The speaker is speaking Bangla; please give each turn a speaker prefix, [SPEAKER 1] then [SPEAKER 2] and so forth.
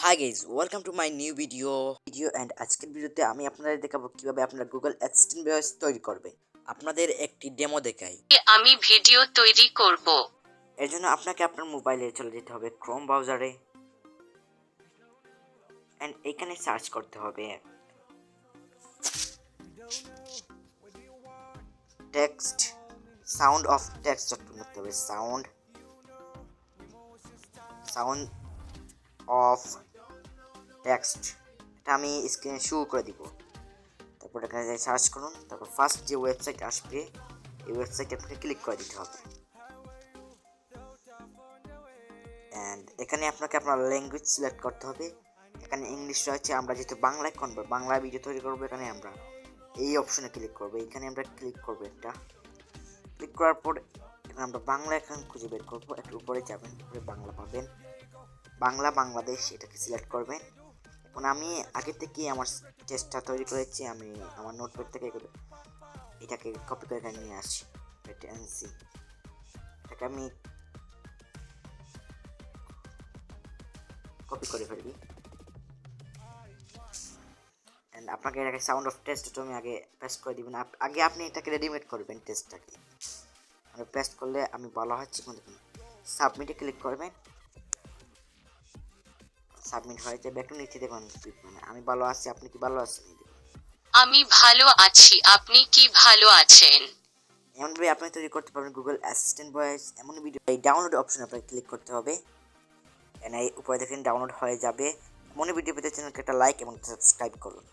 [SPEAKER 1] Hi guys, welcome to my new video and আজকের ভিডিওতে আমি আপনাদের দেখাবো কিভাবে আপনারা গুগল অ্যাসিস্ট্যান্ট ভয়েস তৈরি করবে। আপনাদের একটি ডেমো দেখাই।
[SPEAKER 2] আমি ভিডিও তৈরি করব।
[SPEAKER 1] এর জন্য আপনাকে আপনার মোবাইলে চলে যেতে হবে ক্রোম ব্রাউজারে অ্যান্ড এখানে সার্চ করতে হবে টেক্সট সাউন্ড অফ টেক্সট লিখতে হবে সাউন্ড অফ টেক্সট। এটা আমি স্ক্রিনে শো করে দিব। তারপর এখানে যাই সার্চ করুন, তারপর ফার্স্ট যে ওয়েবসাইট আসবে এই ওয়েবসাইটে আপনাকে ক্লিক করে দিতে হবে অ্যান্ড এখানে আপনাকে আপনার ল্যাঙ্গুয়েজ সিলেক্ট করতে হবে। এখানে ইংলিশ রয়েছে, আমরা যেহেতু বাংলায় বাংলা ভিডিও তৈরি করবো এখানে আমরা এই অপশনে ক্লিক করবো। এখানে আমরা ক্লিক করবো, একটা ক্লিক করার পর এখানে আমরা বাংলা এখন খুঁজে বের করবো। একটু উপরে যাবেন, উপরে বাংলা পাবেন, বাংলাদেশ এটাকে সিলেক্ট করবেন। এখন আমি আগে থেকে আমার টেক্সটটা তৈরি করেছি, আমি আমার নোটপ্যাড থেকে এটাকে কপি করে এখানে নিয়ে আসছি। এটাকে আমি কপি করে ফেলবি এন্ড আপনাকে এটাকে সাউন্ড অফ টেক্সট আমি আগে পেস্ট করে দিবেন। আগে আপনি এটাকে রেডিমেড করবেন টেক্সটটাকে। আমি পেস্ট করলে আমি ভালো হচ্ছে কোন দেখুন, সাবমিটে ক্লিক করবেন। সাবমিট হয়ে যাবে, একটু নিচে দেখুন আমি ভালো আছি, আপনি কি ভালো আছেন?
[SPEAKER 2] আমি ভালো আছি, আপনি কি ভালো আছেন?
[SPEAKER 1] এমনভাবে আপনি তৈরি করতে পারবেন গুগল অ্যাসিস্ট্যান্ট ভয়েস। এমন ভিডিও এই ডাউনলোড অপশনে আপনাকে ক্লিক করতে হবে এন্ড এই উপরে দেখেন ডাউনলোড হয়ে যাবে। এমন ভিডিও পেতে চ্যানেলকে একটা লাইক এবং সাবস্ক্রাইব করুন।